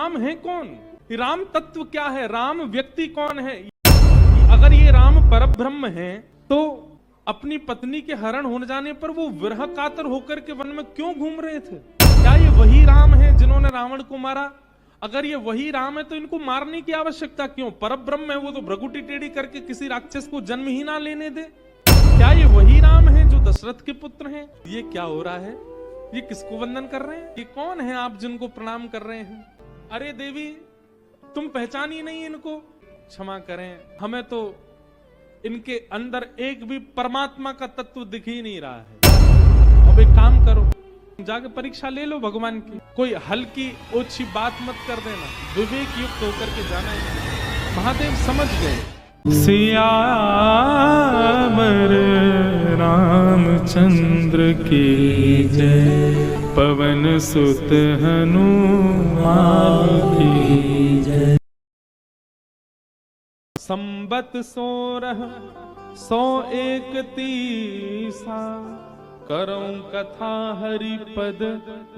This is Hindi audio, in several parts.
राम है कौन, राम तत्व क्या है, राम व्यक्ति कौन है। अगर ये राम परब्रह्म है तो अपनी पत्नी के हरण होने जाने पर वो विरह कातर होकर के वन में क्यों घूम रहे थे? क्या ये वही राम है जिन्होंने रावण को मारा? अगर ये वही राम है तो इनको मारने की आवश्यकता क्यों? परब्रह्म है वो तो भ्रगुटी टेढ़ी करके किसी राक्षस को जन्म ही ना लेने दे। क्या ये वही राम है जो दशरथ के पुत्र हैं? ये क्या हो रहा है? ये किसको वंदन कर रहे हैं? ये कौन है आप जिनको प्रणाम कर रहे हैं? अरे देवी तुम पहचानी नहीं इनको, क्षमा करें, हमें तो इनके अंदर एक भी परमात्मा का तत्व दिख ही नहीं रहा है। अब एक काम करो, जाके परीक्षा ले लो भगवान की, कोई हल्की ओछी बात मत कर देना, विवेक युक्त होकर के जाना है। महादेव समझ गए। सियावर रामचंद्र की जय, पवन सुत हनुमान की जय। संबत 1601 करऊं कथा हरिपद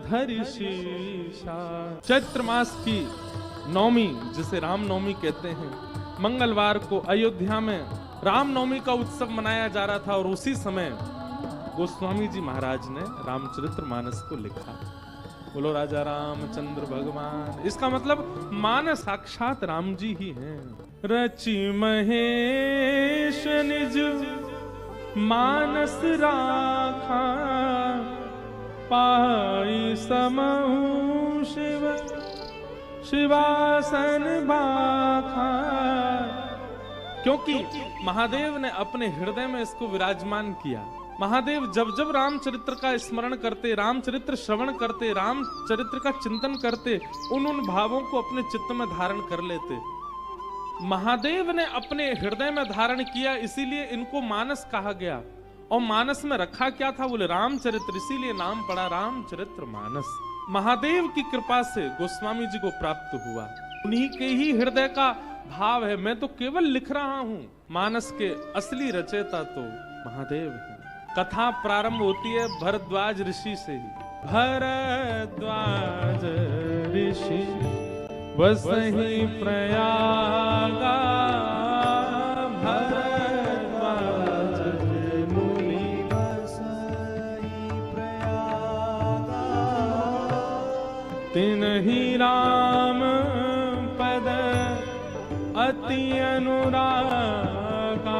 धरि शीशा। चैत्र मास की नवमी, जिसे रामनवमी कहते हैं, मंगलवार को अयोध्या में रामनवमी का उत्सव मनाया जा रहा था और उसी समय गोस्वामी जी महाराज ने रामचरितमानस को लिखा। बोलो राजा रामचंद्र भगवान। इसका मतलब मानस साक्षात राम जी ही हैं। रचि महेश निज मानस राखा, पाई समहु शिव शिवासन बाखा। क्योंकि महादेव ने अपने हृदय में इसको विराजमान किया। महादेव जब जब रामचरित्र का स्मरण करते, रामचरित्र श्रवण करते, रामचरित्र का चिंतन करते, उन भावों को अपने चित्त में धारण कर लेते। महादेव ने अपने हृदय में धारण किया, इसीलिए इनको मानस कहा गया। और मानस में रखा क्या था? बोले रामचरित्र, इसीलिए नाम पड़ा रामचरित्र मानस। महादेव की कृपा से गोस्वामी जी को प्राप्त हुआ, उन्हीं के ही हृदय का भाव है। मैं तो केवल लिख रहा हूं, मानस के असली रचयिता तो महादेव है। कथा प्रारंभ होती है भरद्वाज ऋषि से ही। भरद्वाज ऋषि वसहि प्रयागा, भरद्वाज मुनि वसहि प्रयागा। तिन्हि राम पद अति अनुरागा,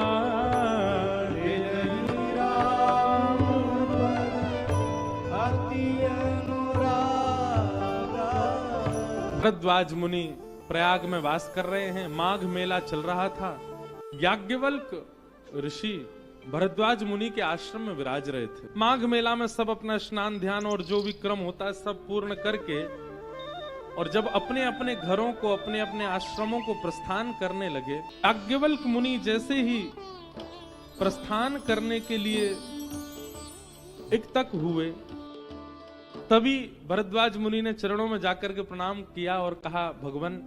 भरद्वाज मुनि प्रयाग में वास कर रहे हैं। माघ मेला चल रहा था। याज्ञवल्क ऋषि भरद्वाज मुनि के आश्रम में विराज रहे थे। माघ मेला में सब अपना स्नान ध्यान और जो भी क्रम होता है सब पूर्ण करके, और जब अपने अपने घरों को, अपने अपने आश्रमों को प्रस्थान करने लगे, याज्ञवल्क मुनि जैसे ही प्रस्थान करने के लिए इक्तक हुए, तभी भरद्वाज मुनि ने चरणों में जाकर के प्रणाम किया और कहा, भगवान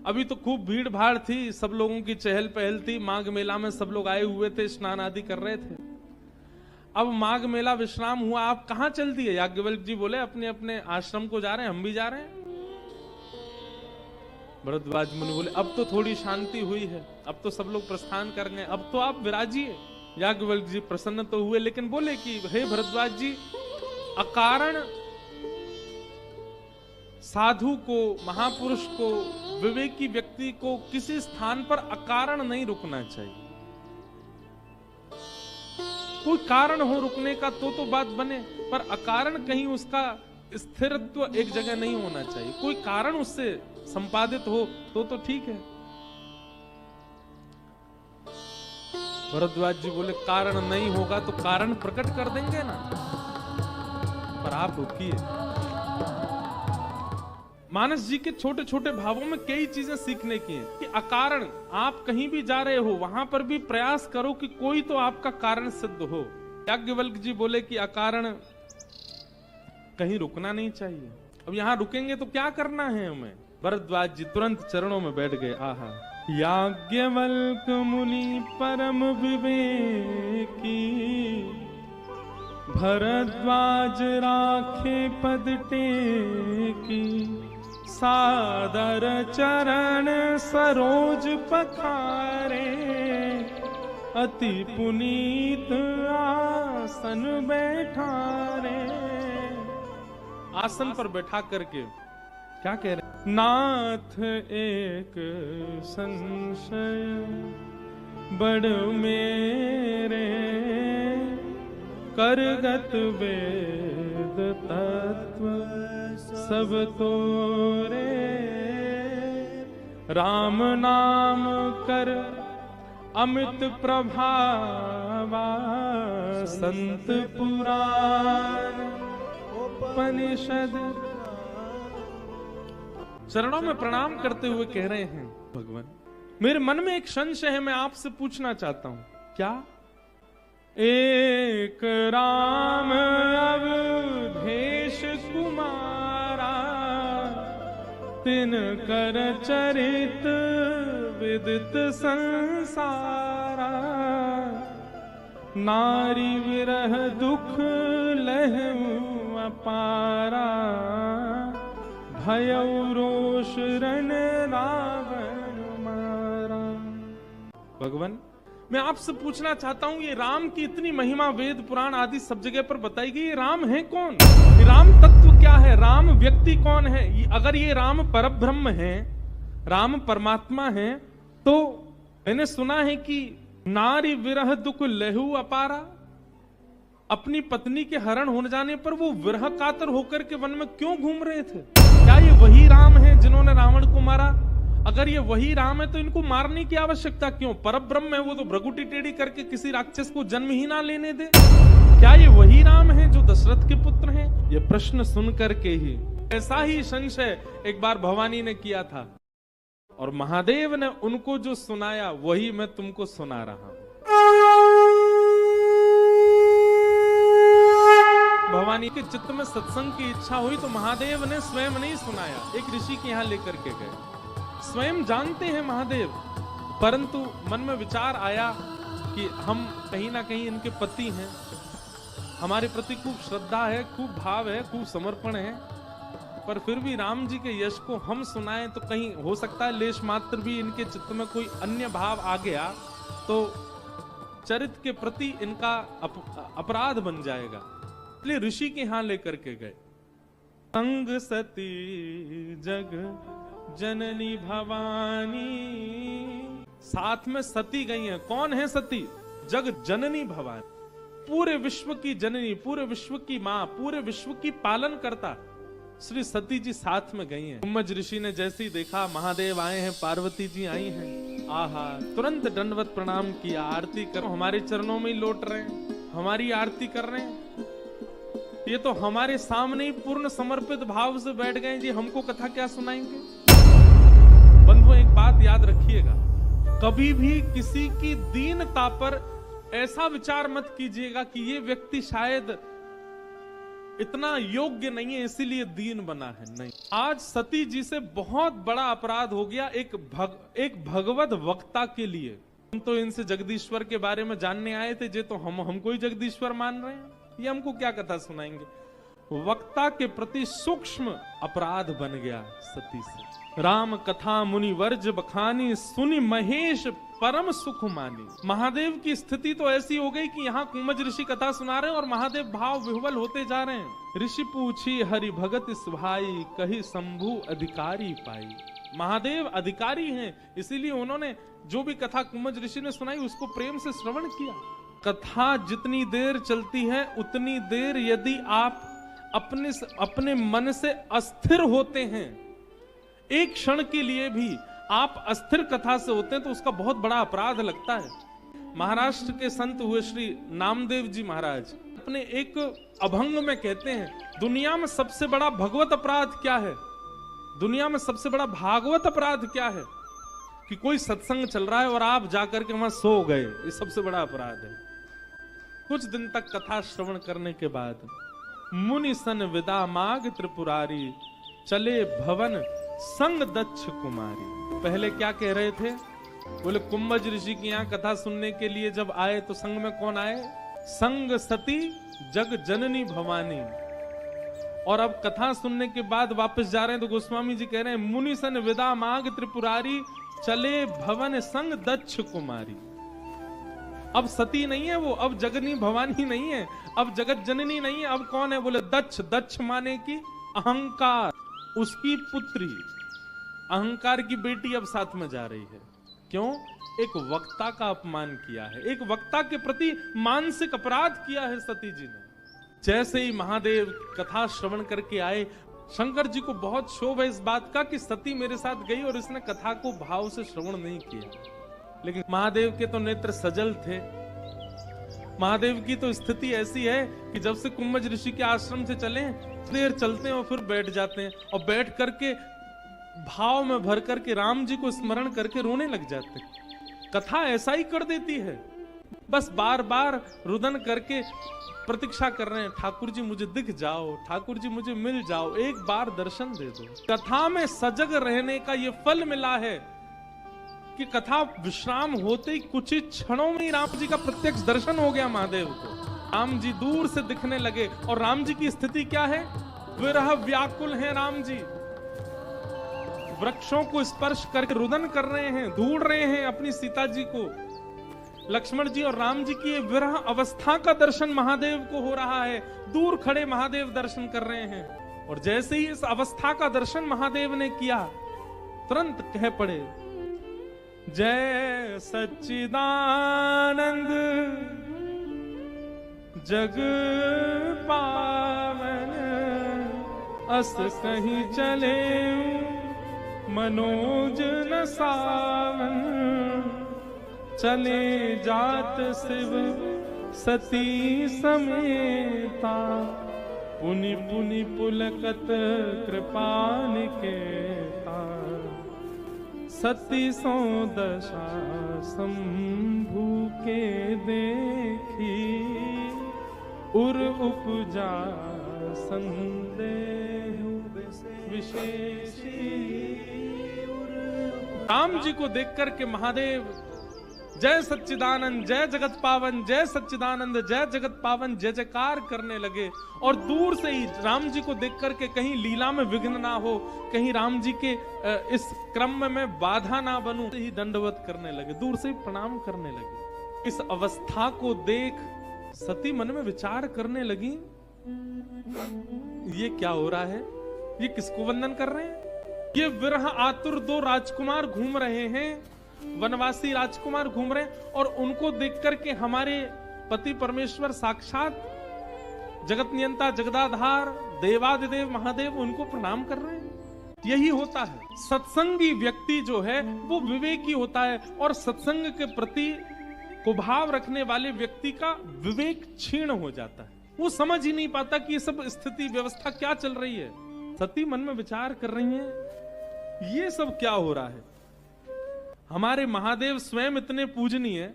अभी तो खूब भीड़ भाड़ थी, सब लोगों की चहल पहल थी, माघ मेला में सब लोग आए हुए थे, स्नान आदि कर रहे थे। अब माघ मेला विश्राम हुआ, आप कहां चल दिए? याज्ञवल्क जी बोले, अपने अपने आश्रम को जा रहे हैं, हम भी जा रहे हैं। भरद्वाज मुनि बोले, अब तो थोड़ी शांति हुई है, अब तो सब लोग प्रस्थान कर गए, अब तो आप विराजिए। याज्ञवल्क जी प्रसन्न तो हुए, लेकिन बोले कि हे भरद्वाज जी, अकारण साधु को, महापुरुष को, विवेकी व्यक्ति को किसी स्थान पर अकारण नहीं रुकना चाहिए। कोई कारण हो रुकने का तो बात बने, पर अकारण कहीं उसका स्थिरत्व एक जगह नहीं होना चाहिए। कोई कारण उससे संपादित हो तो ठीक है। भरद्वाज जी बोले, कारण नहीं होगा तो कारण प्रकट कर देंगे ना, पर आप रुकिए। मानस जी के छोटे छोटे भावों में कई चीजें सीखने की हैं कि अकारण आप कहीं भी जा रहे हो, वहां पर भी प्रयास करो कि कोई तो आपका कारण सिद्ध हो। याज्ञवल्क जी बोले कि अकारण कहीं रुकना नहीं चाहिए। अब यहां रुकेंगे तो क्या करना है हमें? भरद्वाज जी तुरंत चरणों में बैठ गए। आहा, याज्ञवल्क मुनि परम विवेकी, भरद्वाज राखे पद टेकी, सादर चरण सरोज पखारे, अति पुनीत आसन बैठारे। आसन पर बैठा करके क्या कह रहे? नाथ एक संशय बड़ मेरे, करगत वेद तत्व सब तोरे। राम नाम कर अमित प्रभावा, संत पुराण उपनिषद। चरणों में प्रणाम करते हुए कह रहे हैं, भगवान मेरे मन में एक संशय है, मैं आपसे पूछना चाहता हूं। क्या? एक राम अवधेश कुमारा, तिन कर चरित विदित संसारा। नारी विरह दुख लहू अपारा, भयउ रोष रण रावण मारा। भगवान मैं आपसे पूछना चाहता हूं, ये राम की इतनी महिमा वेद पुराण आदि सब जगह पर बताई गई, ये राम है कौन? ये राम तत्व क्या है? राम व्यक्ति कौन है? अगर ये राम परब्रह्म है, राम परमात्मा है, तो मैंने सुना है कि नारी विरह दुख लहू अपारा, अपनी पत्नी के हरण हो जाने पर वो विरह कातर होकर के वन में क्यों घूम रहे थे? क्या ये वही राम है जिन्होंने रावण को मारा? अगर ये वही राम है तो इनको मारने की आवश्यकता क्यों? परब्रह्म है वो, तो भ्रगुटी टेढ़ी करके किसी राक्षस को जन्म ही ना लेने दे। क्या ये वही राम है जो दशरथ के पुत्र हैं? ये प्रश्न सुन करके ही ऐसा ही संशय एक बार भवानी ने किया था, और महादेव ने उनको जो सुनाया वही मैं तुमको सुना रहा हूं। भवानी के चित्त में सत्संग की इच्छा हुई तो महादेव ने स्वयं नहीं सुनाया, एक ऋषि के यहां लेकर के गए। स्वयं जानते हैं महादेव, परंतु मन में विचार आया कि हम कहीं ना कहीं इनके पति हैं, हमारे प्रति खूब श्रद्धा है, खूब भाव है, खूब समर्पण है, पर फिर भी राम जी के यश को हम सुनाएं तो कहीं हो सकता है लेश मात्र भी इनके चित्त में कोई अन्य भाव आ गया तो चरित्र के प्रति इनका अपराध बन जाएगा। इसलिए ऋषि के यहां लेकर के गए। संग सती जग जननी भवानी, साथ में सती गई हैं। कौन है सती? जग जननी भवानी, पूरे विश्व की जननी, पूरे विश्व की मां, पूरे विश्व की पालन करता श्री सती जी साथ में गई हैं। कुम्भज ऋषि ने जैसे ही देखा महादेव आए हैं, पार्वती जी आई हैं, आहा तुरंत दंडवत प्रणाम किया, आरती करो, हमारे चरणों में ही लौट रहे हैं, हमारी आरती कर रहे हैं, ये तो हमारे सामने ही पूर्ण समर्पित भाव से बैठ गए जी, हमको कथा क्या सुनाएंगे? बंधुओं एक बात याद रखिएगा, कभी भी किसी की दीनता पर ऐसा विचार मत कीजिएगा कि ये व्यक्ति शायद इतना योग्य नहीं है इसीलिए दीन बना है। नहीं, आज सती जी से बहुत बड़ा अपराध हो गया एक भगवत वक्ता के लिए। हम तो इनसे जगदीश्वर के बारे में जानने आए थे, जे तो हमको ही जगदीश्वर मान रहे हैं, ये हमको क्या कथा सुनाएंगे? वक्ता के प्रति सूक्ष्म अपराध बन गया सती से। राम कथा मुनि वर्ज बखानी, सुनि महेश परम सुख मानी। महादेव की स्थिति तो ऐसी हो गई कि यहाँ कुम्भज ऋषि कथा सुना रहे हैं और महादेव भाव विह्वल होते जा रहे हैं। ऋषि पूछी हरि भगत सुभाई, कही शंभु अधिकारी पाई। महादेव अधिकारी हैं, इसीलिए उन्होंने जो भी कथा कुम्भज ऋषि ने सुनाई उसको प्रेम से श्रवण किया। कथा जितनी देर चलती है उतनी देर यदि आप अपने मन से अस्थिर होते हैं, एक क्षण के लिए भी आप अस्थिर कथा से होते हैं तो उसका बहुत बड़ा अपराध लगता है। महाराष्ट्र के संत हुए श्री नामदेव जी महाराज अपने एक अभंग में कहते हैं, दुनिया में सबसे बड़ा भगवत अपराध क्या है? दुनिया में सबसे बड़ा भागवत अपराध क्या है? कि कोई सत्संग चल रहा है और आप जाकर के वहां सो गए, ये सबसे बड़ा अपराध है। कुछ दिन तक कथा श्रवण करने के बाद मुनि सन विदा माग त्रिपुरारी, चले भवन संग दक्ष कुमारी। पहले क्या कह रहे थे? बोले कुम्भज ऋषि की यहाँ कथा सुनने के लिए जब आए तो संग में कौन आए? संग सती जग जननी भवानी। और अब कथा सुनने के बाद वापस जा रहे हैं तो गोस्वामी जी कह रहे हैं, मुनि सन विदा मांग त्रिपुरारी, चले भवन संग दक्ष कुमारी। अब सती नहीं है वो, अब जगनी भवानी नहीं है, अब जगत जननी नहीं है, अब कौन है? बोले दक्ष। दक्ष माने की अहंकार, उसकी पुत्री, अहंकार की बेटी अब साथ में जा रही है। क्यों? एक वक्ता का अपमान किया है, एक वक्ता के प्रति मानसिक अपराध किया है सती जी ने। जैसे ही महादेव कथा श्रवण करके आए, शंकर जी को बहुत क्षोभ है इस बात का कि सती मेरे साथ गई और इसने कथा को भाव से श्रवण नहीं किया। लेकिन महादेव के तो नेत्र सजल थे। महादेव की तो स्थिति ऐसी है कि जब से कुंभज ऋषि के आश्रम से चले, देर चलते हैं और फिर बैठ जाते हैं, और बैठ करके भाव में भर करके राम जी को स्मरण करके रोने लग जाते हैं। कथा ऐसा ही कर देती है, बस बार बार रुदन करके प्रतीक्षा कर रहे हैं, ठाकुर जी मुझे दिख जाओ, ठाकुर जी मुझे मिल जाओ, एक बार दर्शन दे दो। कथा में सजग रहने का ये फल मिला है कि कथा विश्राम होते ही कुछ ही क्षणों में ही राम जी का प्रत्यक्ष दर्शन हो गया महादेव को। राम जी दूर से दिखने लगे, और राम जी की स्थिति क्या है? विरह व्याकुल है राम जी, वृक्षों को स्पर्श करके रुदन कर रहे हैं, ढूंढ रहे हैं अपनी सीता जी को। लक्ष्मण जी और राम जी की विरह अवस्था का दर्शन महादेव को हो रहा है, दूर खड़े महादेव दर्शन कर रहे हैं। और जैसे ही इस अवस्था का दर्शन महादेव ने किया, तुरंत कह पड़े, जय सच्चिदानंद जग पावन, अस कहीं चले मनोज न सावन, चले जात शिव सती समेता, पुनि पुनि पुलकत कृपा निकेता, सती सो दशा शंभु के देखी, उर उपजा संदेह विशेषी। राम जी को देख करके महादेव जय सच्चिदानंद, जय जगत पावन, जय सच्चिदानंद, जय जगत पावन जय जयकार करने लगे। और दूर से ही राम जी को देख करके कहीं लीला में विघ्न ना हो, कहीं राम जी के इस क्रम में बाधा ना बनूं, ही दंडवत करने लगे, दूर से ही प्रणाम करने लगे। इस अवस्था को देख सती मन में विचार करने लगी, ये क्या हो रहा है? ये किसको वंदन कर रहे हैं? ये विरह आतुर दो राजकुमार घूम रहे हैं, वनवासी राजकुमार घूम रहे हैं, और उनको देख करके हमारे पति परमेश्वर साक्षात जगत नियंता जगदाधार देवादिदेव महादेव उनको प्रणाम कर रहे हैं। यही होता है, सत्संगी व्यक्ति जो है वो विवेकी होता है, और सत्संग के प्रति कुभाव रखने वाले व्यक्ति का विवेक क्षीण हो जाता है। वो समझ ही नहीं पाता कि ये सब स्थिति व्यवस्था क्या चल रही है। सती मन में विचार कर रही हैं, ये सब क्या हो रहा है? हमारे महादेव स्वयं इतने पूजनीय,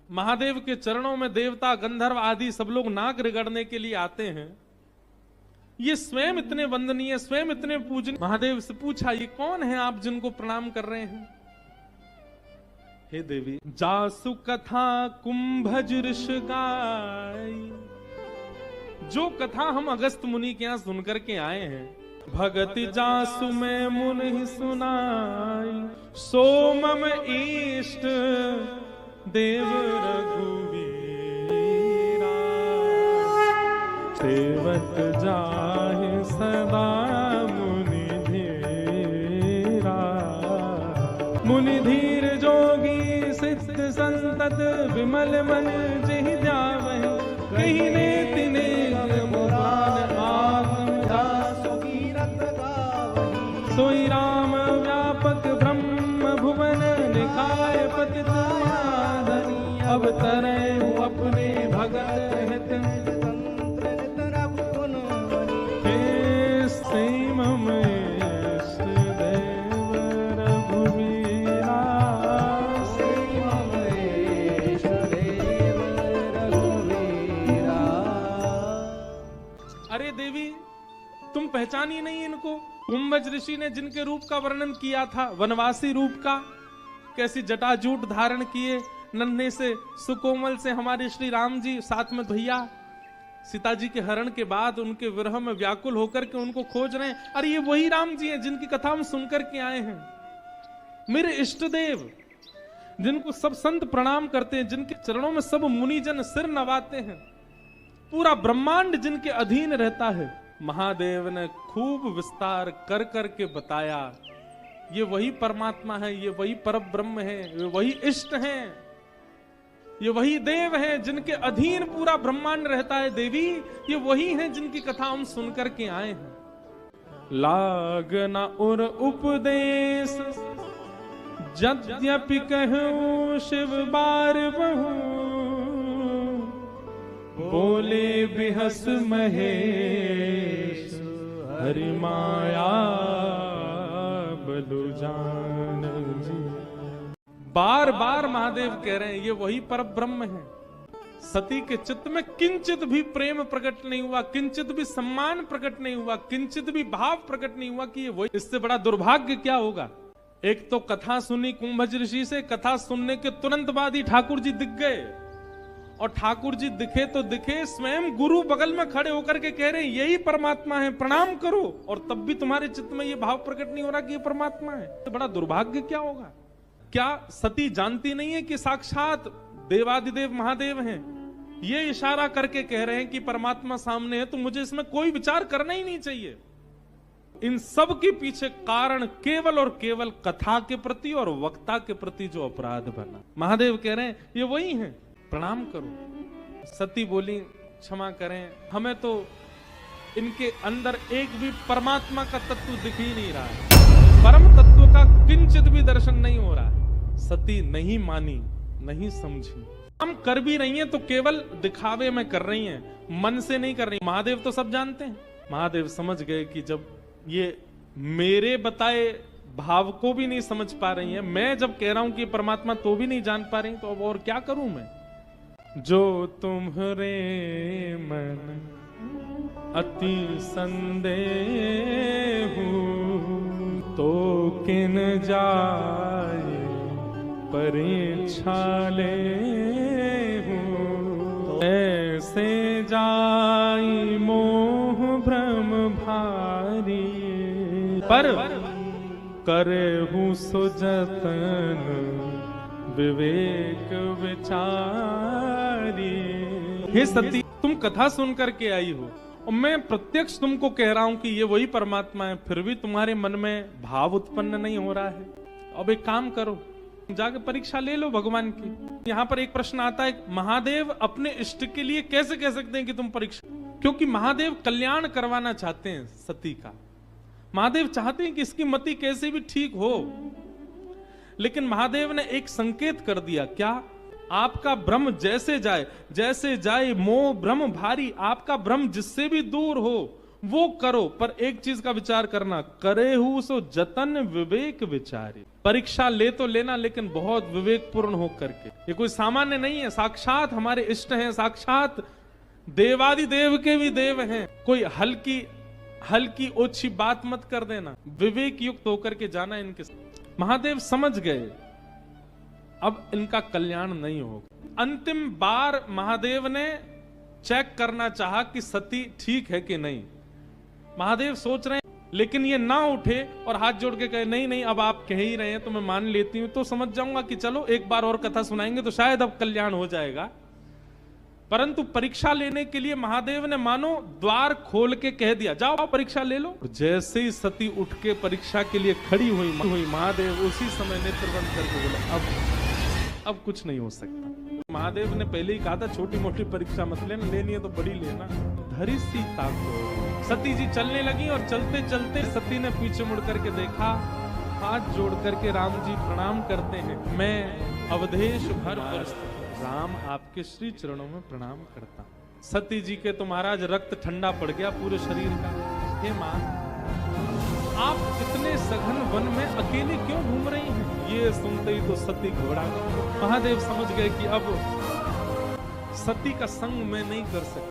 महादेव के चरणों में देवता गंधर्व आदि सब लोग नाक रगड़ने के लिए आते हैं, ये स्वयं इतने वंदनीय, स्वयं इतने पूजनीय। महादेव से पूछा, ये कौन है आप जिनको प्रणाम कर रहे हैं? हे देवी, जासु कथा कुंभज ऋष गाई, जो कथा हम अगस्त मुनि के यहां सुनकर के आए हैं, भगति जासु में मुनि सुनाई, सोमम इष्ट देव रघुवीरा, सेवत जाहि सदा मुनि धीरा, मुनि धीर जोगी सिद्ध संतत, विमल मन जिहि ध्यावहि, कहीं ने तिने सोई राम व्यापक ब्रह्म भुवन, निकाय पतित माधरी, अब तरय अपने भगत हित, हे सेम महेश देव रघुवीरा, सेम महेश देव रघुवीरा। अरे देवी, तुम पहचानी नहीं इनको? कुंभज ऋषि ने जिनके रूप का वर्णन किया था, वनवासी रूप का, कैसी जटाजूट धारण किए, नन्हे से सुकोमल से हमारे श्री राम जी, साथ में भैया सीता जी के हरण के बाद उनके विरह में व्याकुल होकर के उनको खोज रहे हैं। अरे ये वही राम जी हैं जिनकी कथा हम सुनकर के आए हैं, मेरे इष्ट देव, जिनको सब संत प्रणाम करते हैं, जिनके चरणों में सब मुनिजन सिर नवाते हैं, पूरा ब्रह्मांड जिनके अधीन रहता है। महादेव ने खूब विस्तार कर करके बताया, ये वही परमात्मा है, ये वही परब्रह्म है, ये वही इष्ट हैं, ये वही देव हैं जिनके अधीन पूरा ब्रह्मांड रहता है। देवी, ये वही हैं जिनकी कथा हम सुनकर के आए हैं। लागना उर उपदेश यद्यपि कहूं शिव बार बहु, बोले बिहस महेश हरि माया बलु जान जी। बार बार महादेव कह रहे हैं ये वही परब्रह्म है। सती के चित्त में किंचित भी प्रेम प्रकट नहीं हुआ, किंचित भी सम्मान प्रकट नहीं हुआ, किंचित भी भाव प्रकट नहीं हुआ कि ये वही। इससे बड़ा दुर्भाग्य क्या होगा। एक तो कथा सुनी कुंभज ऋषि से, कथा सुनने के तुरंत बाद ही ठाकुर जी दिख गए, और ठाकुर जी दिखे तो दिखे, स्वयं गुरु बगल में खड़े होकर के कह रहे हैं यही परमात्मा है, प्रणाम करो, और तब भी तुम्हारे चित्त में ये भाव प्रकट नहीं हो रहा कि ये परमात्मा है। तो बड़ा दुर्भाग्य क्या होगा। क्या सती जानती नहीं है कि साक्षात देवादिदेव महादेव हैं? ये इशारा करके कह रहे हैं कि परमात्मा सामने है, तो मुझे इसमें कोई विचार करना ही नहीं चाहिए। इन सब के पीछे कारण केवल और केवल कथा के प्रति और वक्ता के प्रति जो अपराध बना। महादेव कह रहे हैं ये वही हैं, प्रणाम करो। सती बोली क्षमा करें, हमें तो इनके अंदर एक भी परमात्मा का तत्व दिख ही नहीं रहा है, परम तत्व का किंचित भी दर्शन नहीं हो रहा है। सती नहीं मानी, नहीं समझी। हम कर भी रही हैं तो केवल दिखावे में कर रही हैं, मन से नहीं कर रही। महादेव तो सब जानते हैं। महादेव समझ गए कि जब ये मेरे बताए भाव को भी नहीं समझ पा रही हैं, मैं जब कह रहा हूं कि परमात्मा तो भी नहीं जान पा रही, तो अब और क्या करूं मैं। जो तुम्हारे मन अति संदेह तो किन जाए परीक्षा ले, ऐसे जाई मोह भ्रम भारी, पर करे हूँ सुजतन विवेक विचारी। हे सती, तुम कथा सुन करके आई हो और मैं प्रत्यक्ष तुमको कह रहा हूं कि ये वही परमात्मा है, फिर भी तुम्हारे मन में भाव उत्पन्न नहीं हो रहा है। अब एक काम करो, जाके परीक्षा ले लो भगवान की। यहाँ पर एक प्रश्न आता है, महादेव अपने इष्ट के लिए कैसे कह सकते हैं कि तुम परीक्षा, क्योंकि महादेव कल्याण करवाना चाहते हैं सती का। महादेव चाहते हैं कि इसकी मति कैसे भी ठीक हो, लेकिन महादेव ने एक संकेत कर दिया। क्या? आपका भ्रम जैसे जाए मोह भ्रम भारी, आपका भ्रम जिससे भी दूर हो वो करो, पर एक चीज का विचार करना, करे हूं सो जतन विवेक विचारी। परीक्षा ले तो लेना, लेकिन बहुत विवेकपूर्ण हो करके। ये कोई सामान्य नहीं है, साक्षात हमारे इष्ट हैं, साक्षात देवादिदेव के भी देव हैं। कोई हल्की ओछी बात मत कर देना, विवेक युक्त होकर के जाना इनके। महादेव समझ गए अब इनका कल्याण नहीं होगा। अंतिम बार महादेव ने चेक करना चाहा कि सती ठीक है कि नहीं। महादेव सोच रहे हैं, लेकिन ये ना उठे और हाथ जोड़ के कहे नहीं नहीं अब आप कह ही रहे हैं तो मैं मान लेती हूं, तो समझ जाऊंगा कि चलो एक बार और कथा सुनाएंगे तो शायद अब कल्याण हो जाएगा। परंतु परीक्षा लेने के लिए महादेव ने मानो द्वार खोल के कह दिया, जाओ परीक्षा ले लो। जैसे ही सती उठ के परीक्षा के लिए खड़ी हुई महादेव उसी समय नेत्र बंद करके बोला अब कुछ नहीं हो सकता। महादेव ने पहले ही कहा था छोटी मोटी परीक्षा मत लेना, लेनी है तो बड़ी लेना। धरी सी ताको सती जी चलने लगी और चलते चलते सती ने पीछे मुड़ करके देखा, हाथ जोड़ करके राम जी प्रणाम करते हैं। मैं अवधेश भर राम आपके श्री चरणों में प्रणाम करता। सती जी के तो महाराज रक्त ठंडा पड़ गया पूरे शरीर का। हे मां, आप इतने सघन वन में अकेले क्यों घूम रही हैं? ये सुनते ही तो सती घबरा गई। महादेव समझ गए कि अब सती का संग मैं नहीं कर सकता।